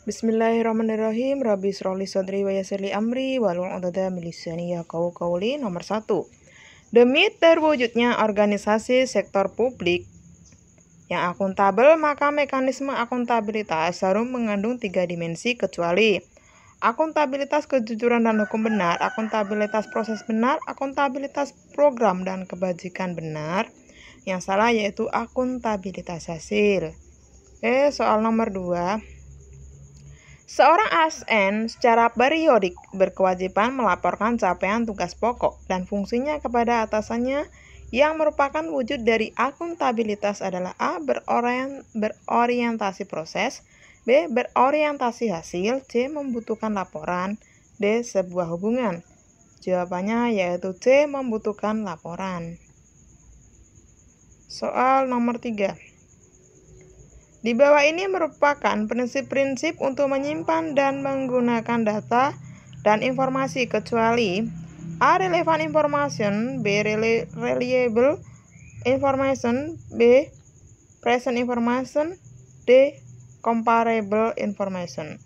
Bismillahirrahmanirrahim. Rabbi shrah li sadri wa yassir li amri wahlul 'uqdatam min lisani yafqahu qawli. Nomor 1. Demi terwujudnya organisasi sektor publik yang akuntabel, maka mekanisme akuntabilitas harus mengandung 3 dimensi kecuali akuntabilitas kejujuran dan hukum benar, akuntabilitas proses benar, akuntabilitas program dan kebajikan benar. Yang salah yaitu akuntabilitas hasil. Soal nomor 2. Seorang ASN secara periodik berkewajiban melaporkan capaian tugas pokok dan fungsinya kepada atasannya yang merupakan wujud dari akuntabilitas adalah A. Berorientasi proses, B. Berorientasi hasil, C. Membutuhkan laporan, D. Sebuah hubungan. Jawabannya yaitu C. Membutuhkan laporan. Soal nomor 3. Di bawah ini merupakan prinsip-prinsip untuk menyimpan dan menggunakan data dan informasi kecuali A. Relevant information, B. Reliable information, B. Present information, D. Comparable information.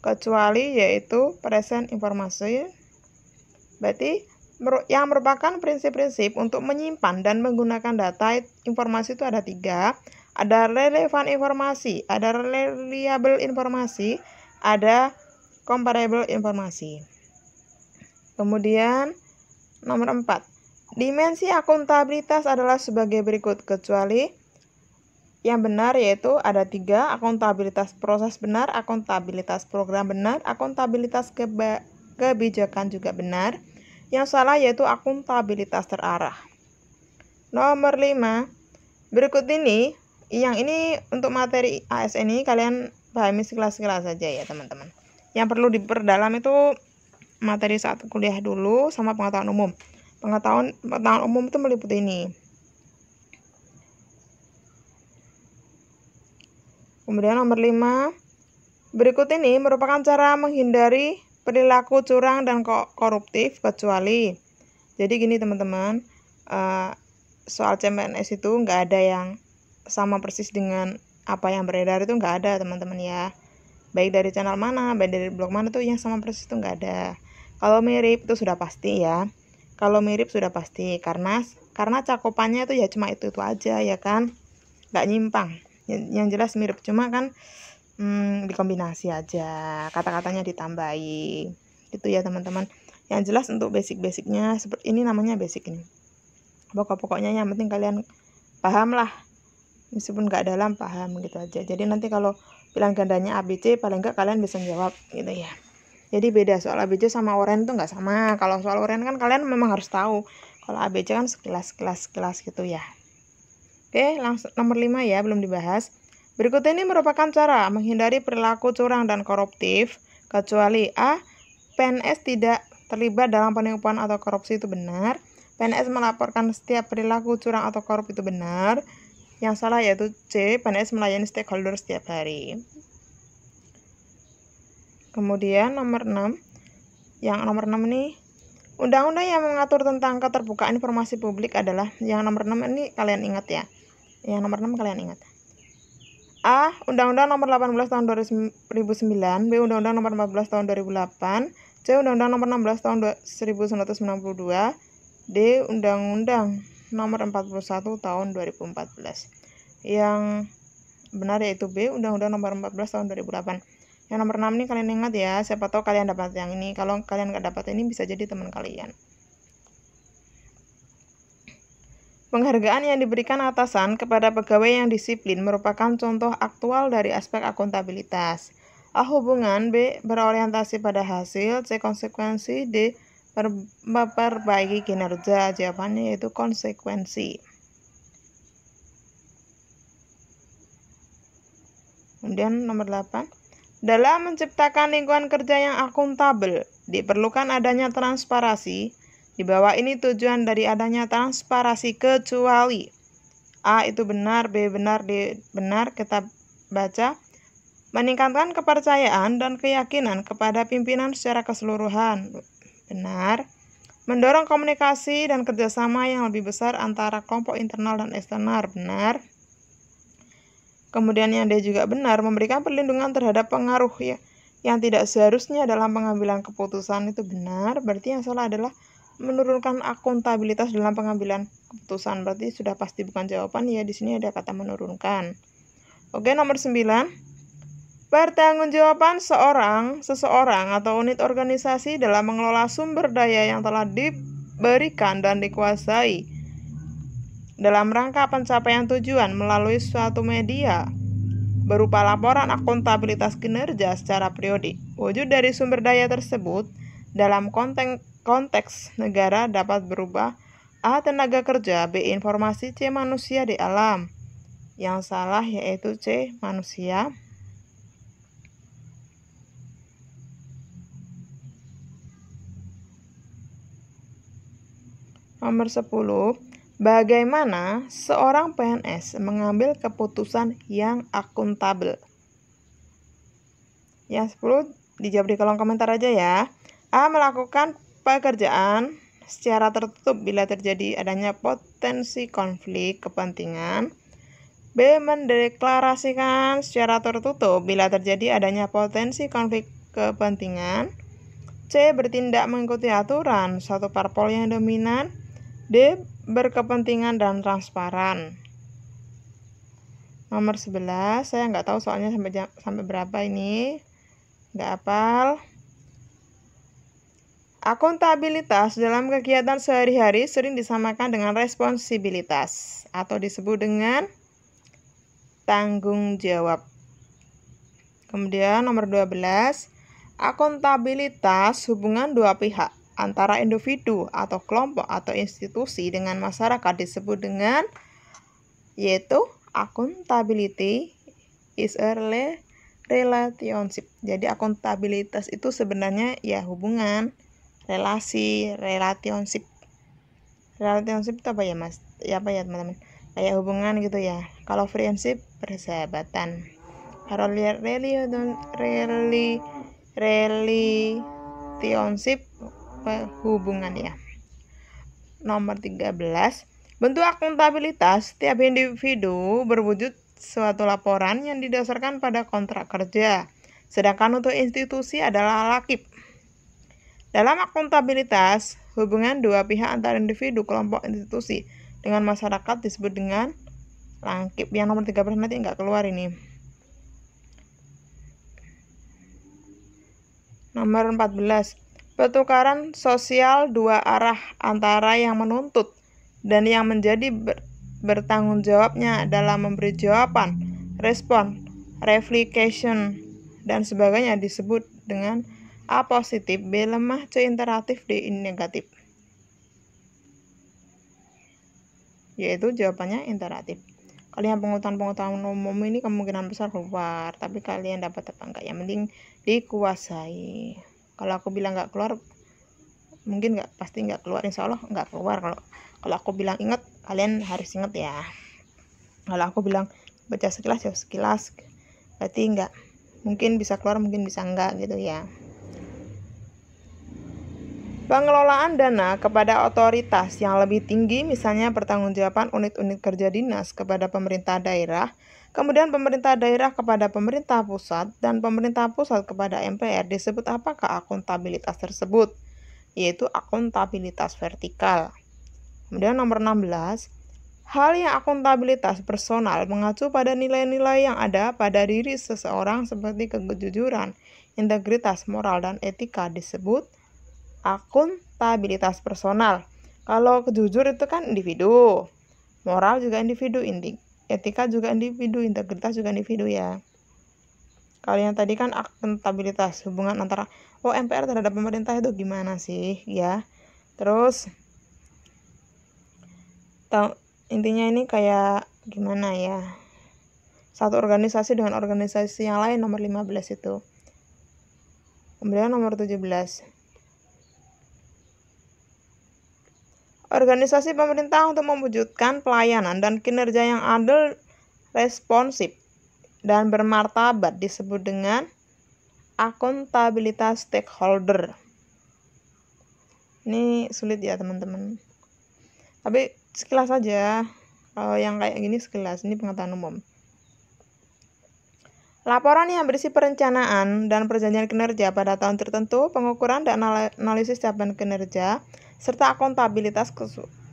Kecuali yaitu present information. Berarti yang merupakan prinsip-prinsip untuk menyimpan dan menggunakan data informasi itu ada 3. Ada relevant informasi, ada reliable informasi, ada comparable informasi. Kemudian nomor 4. Dimensi akuntabilitas adalah sebagai berikut kecuali yang benar yaitu ada 3. Akuntabilitas proses benar, akuntabilitas program benar, akuntabilitas kebijakan juga benar. Yang salah yaitu akuntabilitas terarah. Nomor 5. Berikut ini, yang ini untuk materi ASN ini kalian pahami sekelas-kelas saja ya teman-teman. Yang perlu diperdalam itu materi saat kuliah dulu sama pengetahuan umum. Pengetahuan umum itu meliputi ini. Kemudian nomor 5. Berikut ini merupakan cara menghindari perilaku curang dan koruptif kecuali. Jadi gini teman-teman, soal CPNS itu nggak ada yang sama persis dengan apa yang beredar, itu nggak ada teman-teman ya. Baik dari channel mana, baik dari blog mana tuh yang sama persis itu nggak ada. Kalau mirip itu sudah pasti ya. Kalau mirip sudah pasti karena cakupannya itu ya cuma itu aja ya kan, nggak nyimpang. Yang jelas mirip, cuma kan dikombinasi aja, kata-katanya ditambahi gitu ya teman-teman. Yang jelas untuk basic-basicnya seperti ini, namanya basic ini. Pokok-pokoknya yang penting kalian paham lah, meskipun nggak dalam paham gitu aja. Jadi nanti kalau pilihan gandanya ABC paling nggak kalian bisa jawab gitu ya. Jadi beda, soal ABC sama oren itu nggak sama. Kalau soal oren kan kalian memang harus tahu. Kalau ABC kan sekelas gitu ya. Oke, langsung nomor 5 ya, belum dibahas. Berikut ini merupakan cara menghindari perilaku curang dan koruptif kecuali A. PNS tidak terlibat dalam penipuan atau korupsi, itu benar. PNS melaporkan setiap perilaku curang atau korup, itu benar. Yang salah yaitu C. PNS melayani stakeholder setiap hari. Kemudian nomor 6. Yang nomor 6 ini, undang-undang yang mengatur tentang keterbukaan informasi publik adalah, yang nomor 6 ini kalian ingat ya. Yang nomor 6 kalian ingat. A. Undang-Undang nomor 18 tahun 2009, B. Undang-Undang nomor 14 tahun 2008, C. Undang-Undang nomor 16 tahun 1992, D. Undang-Undang nomor 41 tahun 2014. Yang benar yaitu B. Undang-Undang nomor 14 tahun 2008. Yang nomor 6 ini kalian ingat ya, siapa tahu kalian dapat yang ini. Kalau kalian nggak dapat ini bisa jadi teman kalian. Penghargaan yang diberikan atasan kepada pegawai yang disiplin merupakan contoh aktual dari aspek akuntabilitas. A. Hubungan, B. Berorientasi pada hasil, C. Konsekuensi, D. Memperbaiki kinerja. Jawabannya yaitu konsekuensi. Kemudian nomor 8. Dalam menciptakan lingkungan kerja yang akuntabel, diperlukan adanya transparansi. Di bawah ini tujuan dari adanya transparansi kecuali A. Itu benar, B. Benar, D. Benar. Kita baca. Meningkatkan kepercayaan dan keyakinan kepada pimpinan secara keseluruhan. Benar. Mendorong komunikasi dan kerjasama yang lebih besar antara kelompok internal dan eksternal. Benar. Kemudian yang D juga benar, memberikan perlindungan terhadap pengaruh ya yang tidak seharusnya dalam pengambilan keputusan itu benar. Berarti yang salah adalah menurunkan akuntabilitas dalam pengambilan keputusan. Berarti sudah pasti bukan jawaban ya, di sini ada kata menurunkan. Oke, nomor 9. Pertanggungjawaban seseorang atau unit organisasi dalam mengelola sumber daya yang telah diberikan dan dikuasai dalam rangka pencapaian tujuan melalui suatu media berupa laporan akuntabilitas kinerja secara periodik. Wujud dari sumber daya tersebut dalam konteks negara dapat berubah: A. Tenaga kerja, B. Informasi, C. Manusia, D. Alam. Yang salah yaitu C. Manusia. Nomor 10. Bagaimana seorang PNS mengambil keputusan yang akuntabel? Yang 10 dijawab di kolom komentar aja ya. A. Melakukan pekerjaan secara tertutup bila terjadi adanya potensi konflik kepentingan. B. Mendeklarasikan secara tertutup bila terjadi adanya potensi konflik kepentingan. C. Bertindak mengikuti aturan suatu parpol yang dominan. D. Berkepentingan dan transparan. Nomor 11, saya nggak tahu soalnya sampai berapa ini, nggak hafal. Akuntabilitas dalam kegiatan sehari-hari sering disamakan dengan responsibilitas atau disebut dengan tanggung jawab. Kemudian nomor 12, akuntabilitas hubungan dua pihak antara individu atau kelompok atau institusi dengan masyarakat disebut dengan, yaitu accountability is a relationship. Jadi akuntabilitas itu sebenarnya ya hubungan, relasi, relationship. Relationship itu apa ya mas? Ya apa ya teman-teman? Kayak hubungan gitu ya. Kalau friendship persahabatan. Kalau relationship hubungan ya. Nomor 13. Bentuk akuntabilitas setiap individu berwujud suatu laporan yang didasarkan pada kontrak kerja. Sedangkan untuk institusi adalah lakip. Dalam akuntabilitas, hubungan dua pihak antara individu, kelompok, institusi dengan masyarakat disebut dengan lakip. Yang nomor 13 nanti nggak keluar ini. Nomor 14. Pertukaran sosial dua arah antara yang menuntut dan yang menjadi bertanggung jawabnya dalam memberi jawaban, respon, replication, dan sebagainya disebut dengan A. Positif, B. Lemah, C. Interaktif, D. Negatif. Yaitu jawabannya interaktif. Kalian pengetahuan umum ini kemungkinan besar keluar, tapi kalian dapat apa enggak? Yang penting dikuasai. Kalau aku bilang nggak keluar, mungkin nggak, pasti nggak keluar, insya Allah nggak keluar. Kalau aku bilang ingat, kalian harus ingat ya. Kalau aku bilang baca sekilas ya sekilas, berarti nggak, mungkin bisa keluar, mungkin bisa enggak gitu ya. Pengelolaan dana kepada otoritas yang lebih tinggi, misalnya pertanggungjawaban unit-unit kerja dinas kepada pemerintah daerah, kemudian pemerintah daerah kepada pemerintah pusat, dan pemerintah pusat kepada MPR, disebut apakah akuntabilitas tersebut? Yaitu akuntabilitas vertikal. Kemudian nomor 16, hal yang akuntabilitas personal mengacu pada nilai-nilai yang ada pada diri seseorang seperti kejujuran, integritas, moral, dan etika disebut akuntabilitas personal. Kalau jujur itu kan individu, moral juga individu, etika juga individu, integritas juga individu ya. Kalau yang tadi kan akuntabilitas hubungan antara MPR terhadap pemerintah itu gimana sih ya. Terus intinya ini kayak gimana ya, satu organisasi dengan organisasi yang lain, nomor 15 itu. Kemudian nomor 17, organisasi pemerintah untuk mewujudkan pelayanan dan kinerja yang adil, responsif, dan bermartabat disebut dengan akuntabilitas stakeholder. Ini sulit ya teman-teman, tapi sekilas aja. Kalau yang kayak gini sekilas, ini pengetahuan umum. Laporan yang berisi perencanaan dan perjanjian kinerja pada tahun tertentu, pengukuran dan analisis capaian kinerja, serta akuntabilitas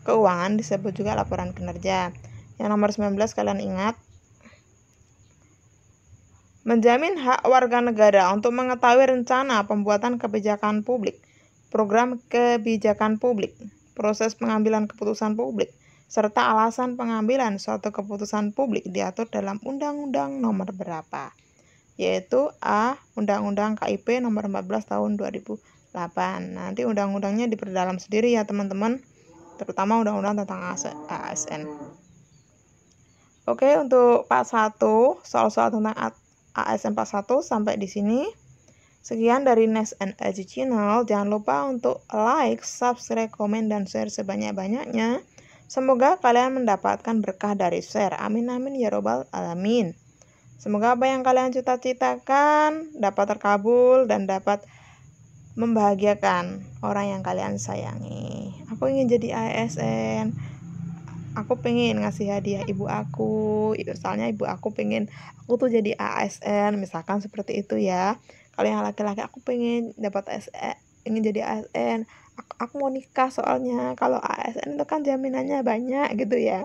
keuangan disebut juga laporan kinerja. Yang nomor 19 kalian ingat. Menjamin hak warga negara untuk mengetahui rencana pembuatan kebijakan publik, program kebijakan publik, proses pengambilan keputusan publik, serta alasan pengambilan suatu keputusan publik diatur dalam Undang-Undang nomor berapa, yaitu A. Undang-Undang KIP nomor 14 tahun 2008. Nanti undang-undangnya diperdalam sendiri ya teman-teman, terutama undang-undang tentang ASN. Oke, untuk part 1, soal-soal tentang ASN part 1 sampai di sini. Sekian dari Next and Edgy Channel. Jangan lupa untuk like, subscribe, komen, dan share sebanyak-banyaknya. Semoga kalian mendapatkan berkah dari share. Amin amin ya robbal alamin. Semoga apa yang kalian cita-citakan dapat terkabul dan dapat membahagiakan orang yang kalian sayangi. Aku ingin jadi ASN. Aku pengen ngasih hadiah ibu aku. Misalnya ibu aku pengen aku tuh jadi ASN, misalkan seperti itu ya. Kalau yang laki-laki aku pengen dapat ingin jadi ASN. Aku mau nikah soalnya. Kalau ASN itu kan jaminannya banyak gitu ya.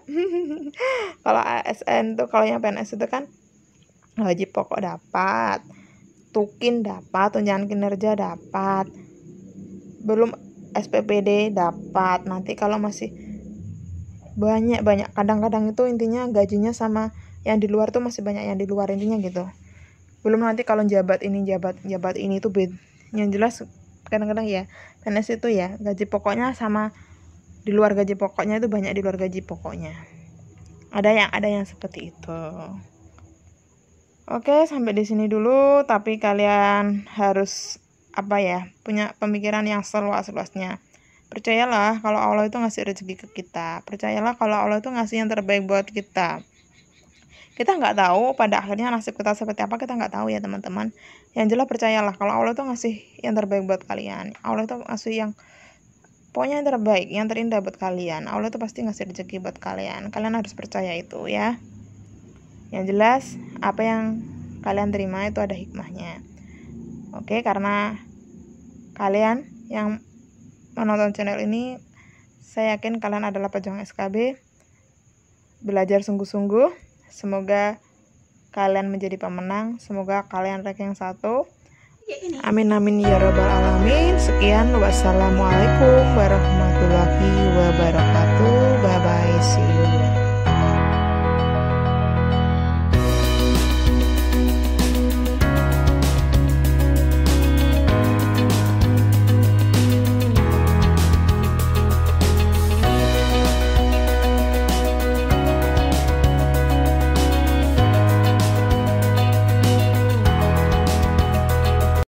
Kalau ASN tuh, kalau yang PNS itu kan gaji pokok dapat, tukin dapat, tunjangan kinerja dapat, belum SPPD dapat. Nanti kalau masih banyak kadang-kadang itu intinya gajinya sama yang di luar tuh masih banyak yang di luar, intinya gitu. Belum nanti kalau jabat ini tuh yang jelas kadang-kadang ya PNS itu ya gaji pokoknya sama di luar gaji pokoknya itu banyak di luar gaji pokoknya. Ada yang seperti itu. Oke, sampai di sini dulu, tapi kalian harus punya pemikiran yang seluas-luasnya. Percayalah kalau Allah itu ngasih rezeki ke kita. Percayalah kalau Allah itu ngasih yang terbaik buat kita. Kita nggak tahu pada akhirnya nasib kita seperti apa, kita nggak tahu ya teman-teman. Yang jelas percayalah kalau Allah itu ngasih yang terbaik buat kalian. Allah itu ngasih yang pokoknya yang terbaik, yang terindah buat kalian. Allah itu pasti ngasih rezeki buat kalian. Kalian harus percaya itu ya. Yang jelas apa yang kalian terima itu ada hikmahnya. Oke, karena kalian yang menonton channel ini, saya yakin kalian adalah pejuang SKB. Belajar sungguh-sungguh. Semoga kalian menjadi pemenang. Semoga kalian ranking 1. Amin amin ya robbal alamin. Sekian, wassalamualaikum warahmatullahi wabarakatuh. Bye bye, see you.